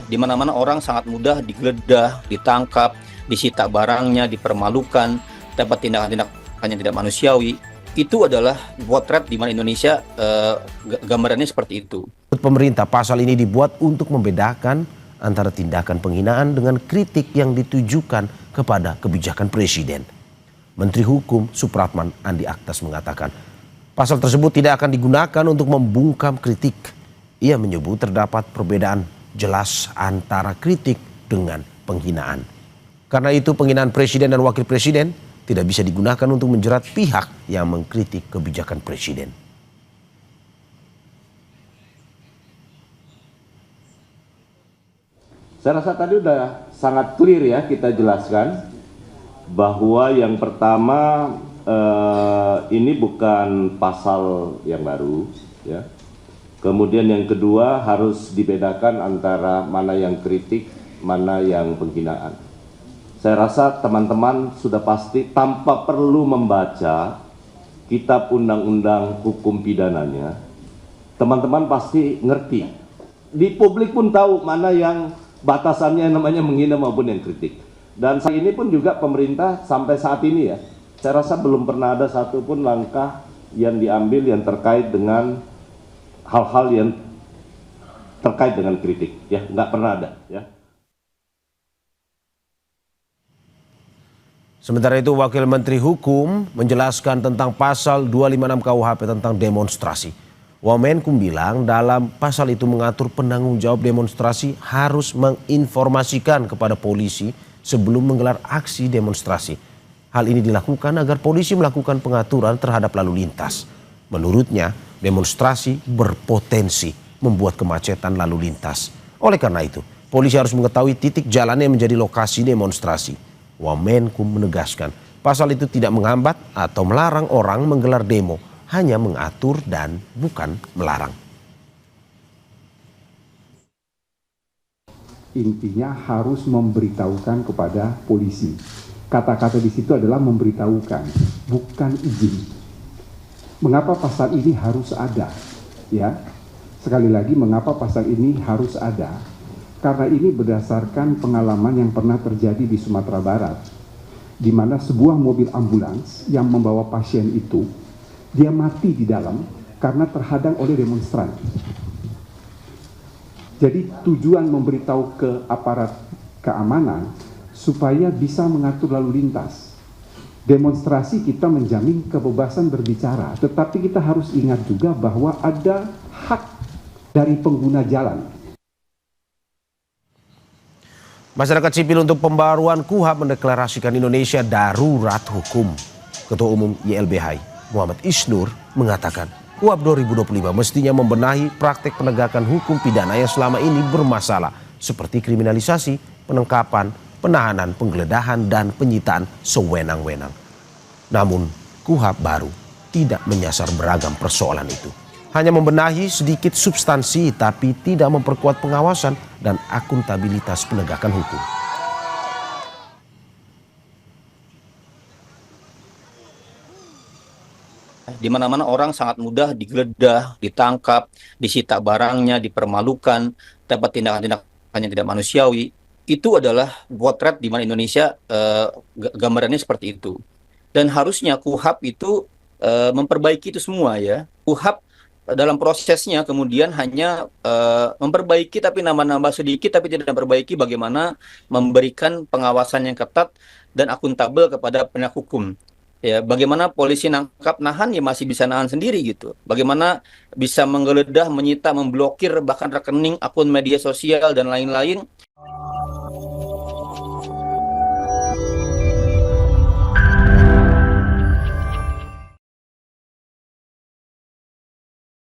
Di mana-mana orang sangat mudah digeledah, ditangkap, disita barangnya, dipermalukan, dapat tindakan-tindakan yang tidak manusiawi. Itu adalah potret di mana Indonesia gambarannya seperti itu. Menurut pemerintah, pasal ini dibuat untuk membedakan antara tindakan penghinaan dengan kritik yang ditujukan kepada kebijakan presiden. Menteri Hukum Supratman Andi Aktas mengatakan, pasal tersebut tidak akan digunakan untuk membungkam kritik. Ia menyebut terdapat perbedaan jelas antara kritik dengan penghinaan. Karena itu penghinaan presiden dan wakil presiden tidak bisa digunakan untuk menjerat pihak yang mengkritik kebijakan presiden. Saya rasa tadi udah sangat clear ya kita jelaskan bahwa yang pertama ini bukan pasal yang baru ya. Kemudian yang kedua harus dibedakan antara mana yang kritik, mana yang penghinaan. Saya rasa teman-teman sudah pasti tanpa perlu membaca kitab undang-undang hukum pidananya, teman-teman pasti ngerti. Di publik pun tahu mana yang batasannya namanya menghina maupun yang kritik. Dan saat ini pun juga pemerintah sampai saat ini ya, saya rasa belum pernah ada satupun langkah yang diambil yang terkait dengan hal-hal yang terkait dengan kritik, ya nggak pernah ada ya. Sementara itu Wakil Menteri Hukum menjelaskan tentang pasal 256 KUHP tentang demonstrasi. Wamenkum bilang dalam pasal itu mengatur penanggung jawab demonstrasi harus menginformasikan kepada polisi sebelum menggelar aksi demonstrasi. Hal ini dilakukan agar polisi melakukan pengaturan terhadap lalu lintas. Menurutnya, demonstrasi berpotensi membuat kemacetan lalu lintas. Oleh karena itu, polisi harus mengetahui titik jalan yang menjadi lokasi demonstrasi. Wamenkum menegaskan, pasal itu tidak menghambat atau melarang orang menggelar demo, hanya mengatur dan bukan melarang. Intinya harus memberitahukan kepada polisi. Kata-kata di situ adalah memberitahukan, bukan izin. Mengapa pasal ini harus ada? Ya, sekali lagi mengapa pasal ini harus ada? Karena ini berdasarkan pengalaman yang pernah terjadi di Sumatera Barat, di mana sebuah mobil ambulans yang membawa pasien itu, dia mati di dalam karena terhadang oleh demonstran. Jadi tujuan memberitahu ke aparat keamanan supaya bisa mengatur lalu lintas. Demonstrasi kita menjamin kebebasan berbicara, tetapi kita harus ingat juga bahwa ada hak dari pengguna jalan. Masyarakat sipil untuk pembaruan KUHP mendeklarasikan Indonesia darurat hukum. Ketua Umum YLBHI Muhammad Isnur mengatakan KUHP 2025 mestinya membenahi praktek penegakan hukum pidana yang selama ini bermasalah seperti kriminalisasi, penangkapan, penahanan, penggeledahan, dan penyitaan sewenang-wenang. Namun KUHP baru tidak menyasar beragam persoalan itu. Hanya membenahi sedikit substansi tapi tidak memperkuat pengawasan dan akuntabilitas penegakan hukum. Di mana-mana orang sangat mudah digeledah, ditangkap, disita barangnya, dipermalukan, dapat tindakan-tindakan yang tidak manusiawi. Itu adalah potret di mana Indonesia gambarannya seperti itu. Dan harusnya KUHP itu memperbaiki itu semua ya. KUHP dalam prosesnya kemudian hanya memperbaiki tapi nambah-nambah sedikit tapi tidak memperbaiki bagaimana memberikan pengawasan yang ketat dan akuntabel kepada penegak hukum. Ya, bagaimana polisi nangkap nahan ya masih bisa nahan sendiri gitu. Bagaimana bisa menggeledah, menyita, memblokir bahkan rekening, akun media sosial dan lain-lain.